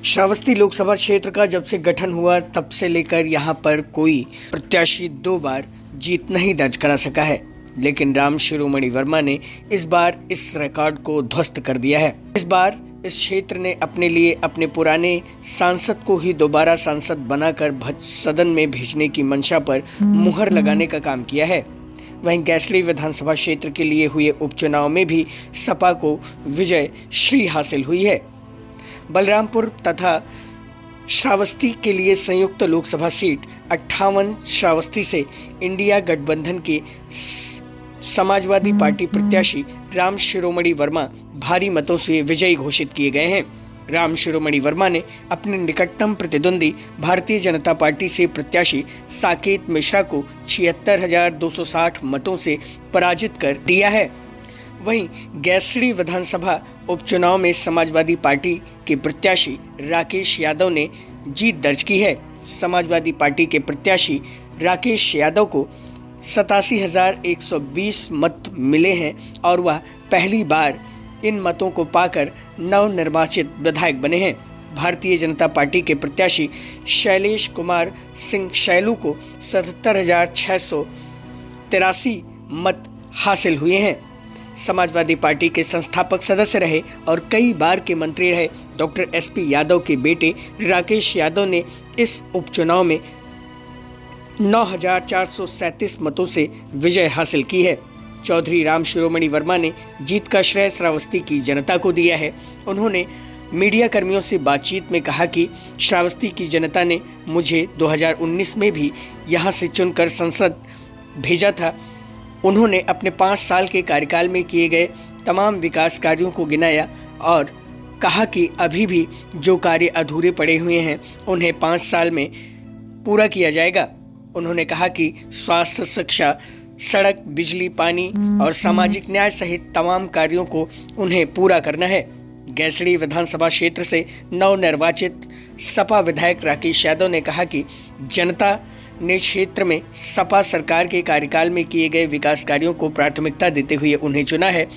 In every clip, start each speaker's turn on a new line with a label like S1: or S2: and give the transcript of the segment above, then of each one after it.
S1: श्रावस्ती लोकसभा क्षेत्र का जब से गठन हुआ तब से लेकर यहां पर कोई प्रत्याशी 2 बार जीत नहीं दर्ज करा सका है, लेकिन राम शिरोमणि वर्मा ने इस बार इस रिकॉर्ड को ध्वस्त कर दिया है। इस बार इस क्षेत्र ने अपने लिए अपने पुराने सांसद को ही दोबारा सांसद बनाकर सदन में भेजने की मंशा पर मुहर लगाने का काम किया है। वहीं गैसली विधानसभा क्षेत्र के लिए हुए उपचुनाव में भी सपा को विजय श्री हासिल हुई है। बलरामपुर तथा श्रावस्ती के लिए संयुक्त लोकसभा सीट 58 श्रावस्ती से इंडिया गठबंधन के समाजवादी पार्टी प्रत्याशी राम शिरोमणि वर्मा भारी मतों से विजयी घोषित किए गए हैं। राम शिरोमणि वर्मा ने अपने निकटतम प्रतिद्वंदी भारतीय जनता पार्टी से प्रत्याशी साकेत मिश्रा को 76,260 मतों से पराजित कर दिया है। वहीं गैसड़ी विधानसभा उपचुनाव में समाजवादी पार्टी के प्रत्याशी राकेश यादव ने जीत दर्ज की है। समाजवादी पार्टी के प्रत्याशी राकेश यादव को 87,120 मत मिले हैं और वह पहली बार इन मतों को पाकर नवनिर्वाचित विधायक बने हैं। भारतीय जनता पार्टी के प्रत्याशी शैलेश कुमार सिंह शैलू को 77,683 मत हासिल हुए हैं। समाजवादी पार्टी के संस्थापक सदस्य रहे और कई बार के मंत्री रहे डॉक्टर SP यादव के बेटे राकेश यादव ने इस उपचुनाव में 9,437 मतों से विजय हासिल की है। चौधरी राम शिरोमणि वर्मा ने जीत का श्रेय श्रावस्ती की जनता को दिया है। उन्होंने मीडिया कर्मियों से बातचीत में कहा कि श्रावस्ती की जनता ने मुझे 2019 में भी यहां से चुनकर संसद भेजा था। उन्होंने अपने 5 साल के कार्यकाल में किए गए तमाम विकास कार्यों को गिनाया और कहा कि अभी भी जो कार्य अधूरे पड़े हुए हैं उन्हें 5 साल में पूरा किया जाएगा। उन्होंने कहा कि स्वास्थ्य, शिक्षा, सड़क, बिजली, पानी और सामाजिक न्याय सहित तमाम कार्यों को उन्हें पूरा करना है। गैसड़ी विधानसभा क्षेत्र से नवनिर्वाचित सपा विधायक राकेश यादव ने कहा कि जनता ने क्षेत्र में सपा सरकार के कार्यकाल में किए गए विकास कार्यों को प्राथमिकता देते हुए उन्हें चुना है।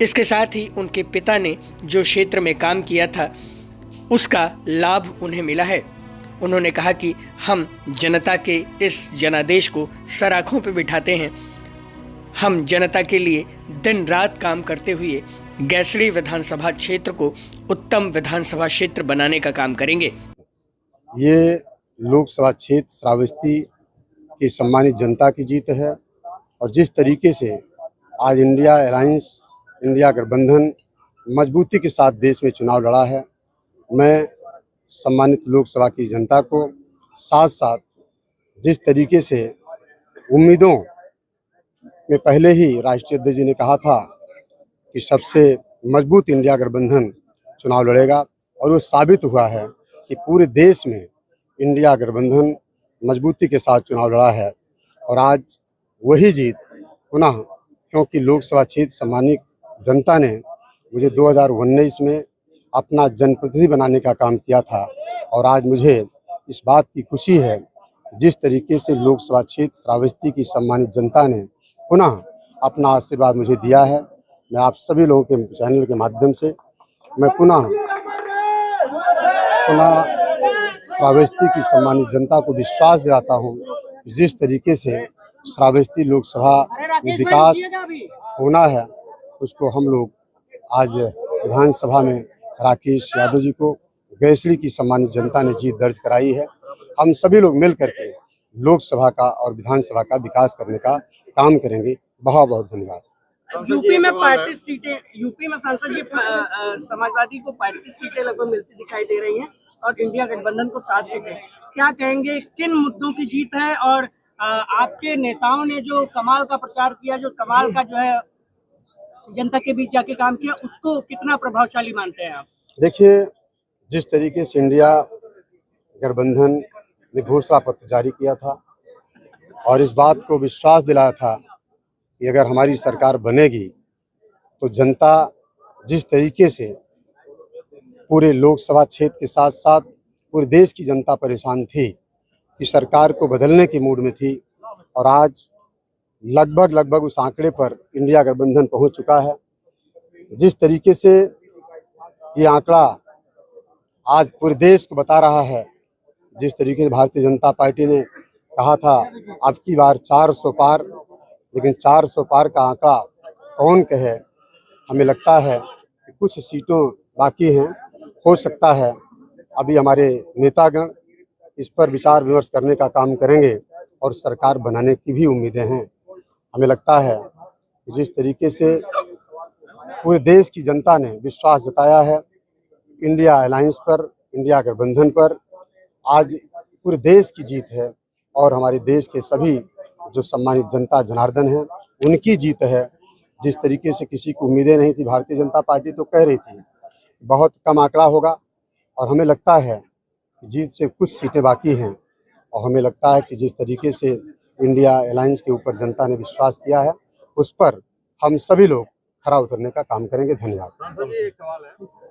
S1: इसके साथ ही उनके पिता ने जो क्षेत्र में काम किया था उसका लाभ उन्हें मिला है। उन्होंने कहा कि हम जनता के इस जनादेश को सराखों पर बिठाते हैं। हम जनता के लिए दिन रात काम करते हुए गैसड़ी विधानसभा क्षेत्र को उत्तम विधानसभा क्षेत्र बनाने का काम करेंगे।
S2: ये लोकसभा क्षेत्र श्रावस्ती की सम्मानित जनता की जीत है और जिस तरीके से आज इंडिया अलायंस, इंडिया गठबंधन मजबूती के साथ देश में चुनाव लड़ा है, मैं सम्मानित लोकसभा की जनता को साथ साथ जिस तरीके से उम्मीदों में पहले ही राष्ट्रीय अध्यक्ष जी ने कहा था कि सबसे मजबूत इंडिया गठबंधन चुनाव लड़ेगा और वो साबित हुआ है कि पूरे देश में इंडिया गठबंधन मजबूती के साथ चुनाव लड़ा है और आज वही जीत पुनः, क्योंकि लोकसभा क्षेत्र सम्मानित जनता ने मुझे 2019 में अपना जनप्रतिनिधि बनाने का काम किया था और आज मुझे इस बात की खुशी है जिस तरीके से लोकसभा क्षेत्र श्रावस्ती की सम्मानित जनता ने पुनः अपना आशीर्वाद मुझे दिया है। मैं आप सभी लोगों के चैनल के माध्यम से मैं पुनः श्रावस्ती की सम्मानित जनता को विश्वास दिलाता हूं कि जिस तरीके से श्रावस्ती लोकसभा में विकास होना है उसको हम लोग आज विधानसभा में राकेश यादव जी को गैसड़ी की सम्मानित जनता ने जीत दर्ज कराई है। हम सभी लोग मिल करके लोकसभा का और विधानसभा का विकास करने का काम करेंगे। बहुत बहुत धन्यवाद।
S1: यूपी में 35 सीटें, यूपी में सांसद समाजवादी को 35 सीटें लगभग मिलती दिखाई दे रही हैं और इंडिया गठबंधन को 7 सीटें। क्या कहेंगे, किन मुद्दों की जीत है और आपके नेताओं ने जो कमाल का प्रचार किया, जो कमाल का जो है जनता के बीच जाके काम किया, उसको कितना प्रभावशाली मानते हैं आप?
S2: देखिए, जिस तरीके से इंडिया गठबंधन ने घोषणा पत्र जारी किया था और इस बात को विश्वास दिलाया था कि अगर हमारी सरकार बनेगी तो जनता जिस तरीके से पूरे लोकसभा क्षेत्र के साथ साथ पूरे देश की जनता परेशान थी कि सरकार को बदलने की मूड में थी और आज लगभग उस आंकड़े पर इंडिया गठबंधन पहुंच चुका है। जिस तरीके से ये आंकड़ा आज पूरे देश को बता रहा है। जिस तरीके से भारतीय जनता पार्टी ने कहा था अब की बार 400 पार, लेकिन 400 पार का आंकड़ा कौन कहे। हमें लगता है कि कुछ सीटों बाकी हैं, हो सकता है अभी हमारे नेतागण इस पर विचार विमर्श करने का काम करेंगे और सरकार बनाने की भी उम्मीदें हैं। हमें लगता है कि जिस तरीके से पूरे देश की जनता ने विश्वास जताया है इंडिया अलायंस पर, इंडिया गठबंधन पर, आज पूरे देश की जीत है और हमारे देश के सभी जो सम्मानित जनता जनार्दन हैं उनकी जीत है। जिस तरीके से किसी को उम्मीदें नहीं थी, भारतीय जनता पार्टी तो कह रही थी बहुत कम आंकड़ा होगा, और हमें लगता है कि जीत से कुछ सीटें बाकी हैं। और हमें लगता है कि जिस तरीके से इंडिया अलायंस के ऊपर जनता ने विश्वास किया है उस पर हम सभी लोग खरा उतरने का काम करेंगे। धन्यवाद।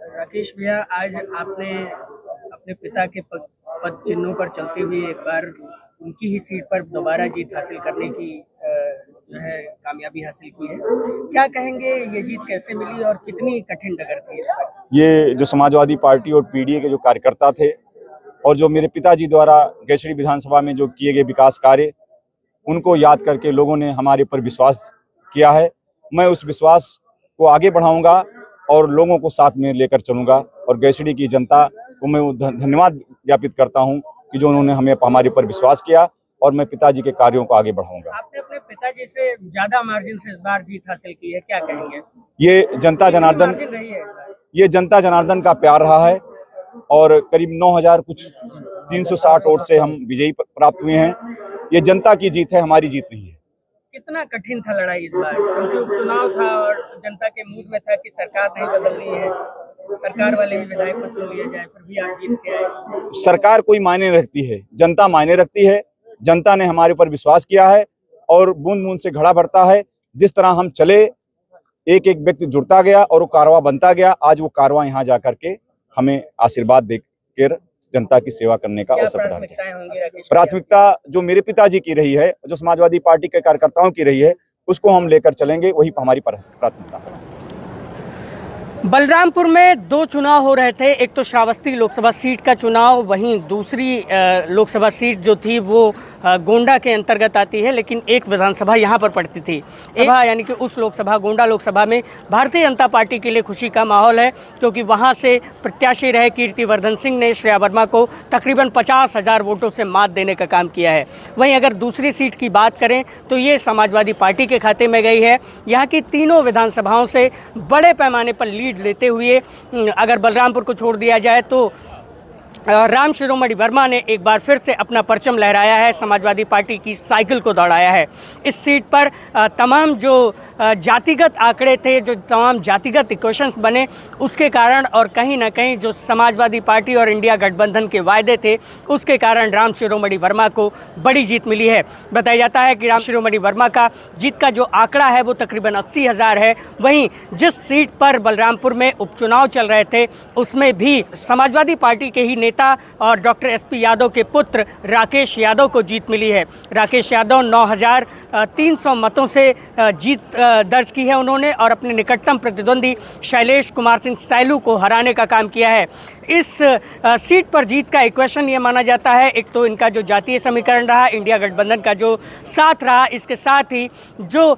S1: राकेश भैया, आज आपने अपने पिता के पद चिन्हों पर चलते हुए एक बार उनकी ही सीट पर दोबारा जीत हासिल करने की जो है कामयाबी हासिल की है। क्या कहेंगे, ये जीत कैसे मिली और कितनी कठिन डगर थी इस पर?
S3: ये जो समाजवादी पार्टी और पीडीए के जो कार्यकर्ता थे और जो मेरे पिताजी द्वारा गैसड़ी विधानसभा में जो किए गए विकास कार्य, उनको याद करके लोगों ने हमारे ऊपर विश्वास किया है। मैं उस विश्वास को आगे बढ़ाऊंगा और लोगों को साथ में लेकर चलूंगा, और गैसड़ी की जनता को मैं धन्यवाद ज्ञापित करता हूं कि जो उन्होंने हमारे ऊपर विश्वास किया, और मैं पिताजी के कार्यों को आगे बढ़ाऊंगा।
S1: आपने अपने पिताजी से ज्यादा मार्जिन से इस बार जीत हासिल की है, क्या कहेंगे?
S3: ये जनता जनार्दन का प्यार रहा है और करीब 9000 कुछ 360 वोट से हम विजयी प्राप्त हुए हैं। ये जनता की जीत है, हमारी जीत नहीं है।
S1: कितना कठिन था लड़ाई इस बार, क्योंकि उपचुनाव था और जनता के मूड में था कि सरकार नहीं बदलनी है, सरकार वाले भी विधायक को चुन लिया जाए, फिर भी आप जीत के आए।
S3: सरकार कोई मायने रखती है, जनता मायने रखती है। जनता ने हमारे ऊपर विश्वास किया है और बूंद बूंद से घड़ा भरता है। जिस तरह हम चले, एक एक व्यक्ति जुड़ता गया और वो कारवां बनता गया। आज वो कारवां यहाँ जा करके हमें आशीर्वाद देकर जनता की सेवा करने का अवसर प्रदान किया। प्राथमिकता जो मेरे पिताजी की रही है, जो समाजवादी पार्टी के कार्यकर्ताओं की रही है, उसको हम लेकर चलेंगे, वही हमारी प्राथमिकता है।
S1: बलरामपुर में दो चुनाव हो रहे थे, एक तो श्रावस्ती लोकसभा सीट का चुनाव, वहीं दूसरी लोकसभा सीट जो थी वो गोंडा के अंतर्गत आती है, लेकिन एक विधानसभा यहाँ पर पड़ती थी। यानी कि उस लोकसभा, गोंडा लोकसभा में भारतीय जनता पार्टी के लिए खुशी का माहौल है, क्योंकि वहाँ से प्रत्याशी रहे कीर्तिवर्धन सिंह ने श्रेया वर्मा को तकरीबन 50,000 वोटों से मात देने का काम किया है। वहीं अगर दूसरी सीट की बात करें तो ये समाजवादी पार्टी के खाते में गई है। यहाँ की तीनों विधानसभाओं से बड़े पैमाने पर लीड लेते हुए अगर बलरामपुर को छोड़ दिया जाए तो राम शिरोमणि वर्मा ने एक बार फिर से अपना परचम लहराया है, समाजवादी पार्टी की साइकिल को दौड़ाया है। इस सीट पर तमाम जो जातिगत आंकड़े थे, जो तमाम जातिगत इक्वेशंस बने, उसके कारण और कहीं ना कहीं जो समाजवादी पार्टी और इंडिया गठबंधन के वायदे थे, उसके कारण राम शिरोमणि वर्मा को बड़ी जीत मिली है। बताया जाता है कि राम शिरोमणि वर्मा का जीत का जो आंकड़ा है वो तकरीबन 80,000 है। वहीं जिस सीट पर बलरामपुर में उपचुनाव चल रहे थे उसमें भी समाजवादी पार्टी के ही नेता और डॉक्टर एसपी यादव के पुत्र राकेश यादव को जीत मिली है। राकेश यादव 9,300 मतों से जीत दर्ज की है उन्होंने, और अपने निकटतम प्रतिद्वंदी शैलेश कुमार सिंह सैलू को हराने का काम किया है। इस सीट पर जीत का इक्वेशन ये माना जाता है, एक तो इनका जो जातीय समीकरण रहा, इंडिया गठबंधन का जो साथ रहा, इसके साथ ही जो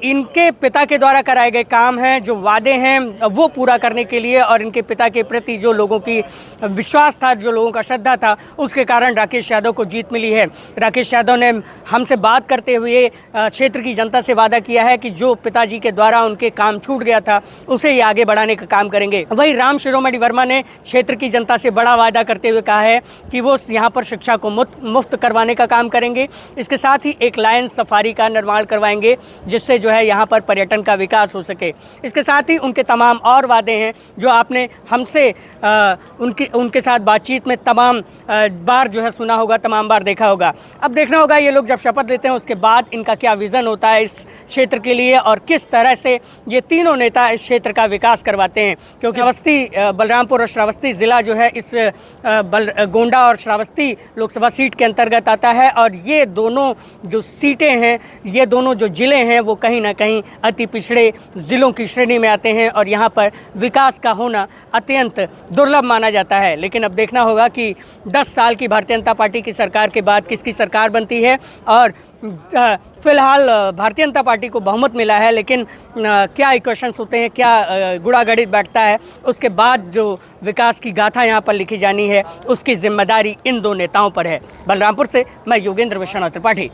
S1: इनके पिता के द्वारा कराए गए काम हैं, जो वादे हैं, वो पूरा करने के लिए और इनके पिता के प्रति जो लोगों की विश्वास था, जो लोगों का श्रद्धा था, उसके कारण राकेश यादव को जीत मिली है। राकेश यादव ने हमसे बात करते हुए क्षेत्र की जनता से वादा किया है कि जो पिताजी के द्वारा उनके काम छूट गया था उसे ये आगे बढ़ाने का काम करेंगे। वहीं राम शिरोमणि वर्मा ने क्षेत्र की जनता से बड़ा वादा करते हुए कहा है कि वो यहाँ पर शिक्षा को मुफ्त करवाने का काम करेंगे। इसके साथ ही एक लायन सफारी का निर्माण करवाएंगे, जिससे जो है यहाँ पर पर्यटन का विकास हो सके। इसके साथ ही उनके तमाम और वादे हैं जो आपने हमसे उनके साथ बातचीत में तमाम बार जो है सुना होगा, तमाम बार देखा होगा। अब देखना होगा ये लोग जब शपथ लेते हैं उसके बाद इनका क्या विज़न होता है इस क्षेत्र के लिए और किस तरह से ये तीनों नेता इस क्षेत्र का विकास करवाते हैं, क्योंकि श्रावस्ती बलरामपुर और श्रावस्ती ज़िला जो है इस गोंडा और श्रावस्ती लोकसभा सीट के अंतर्गत आता है और ये दोनों जो सीटें हैं, ये दोनों जो ज़िले हैं वो कहीं ना कहीं अति पिछड़े ज़िलों की श्रेणी में आते हैं और यहाँ पर विकास का होना अत्यंत दुर्लभ माना जाता है। लेकिन अब देखना होगा कि 10 साल की भारतीय जनता पार्टी की सरकार के बाद किसकी सरकार बनती है और फिलहाल भारतीय जनता पार्टी को बहुमत मिला है, लेकिन क्या इक्वेशंस होते हैं, क्या गुणागणित बैठता है, उसके बाद जो विकास की गाथा यहाँ पर लिखी जानी है उसकी जिम्मेदारी इन दो नेताओं पर है। बलरामपुर से मैं योगेंद्र विश्वनाथ त्रिपाठी।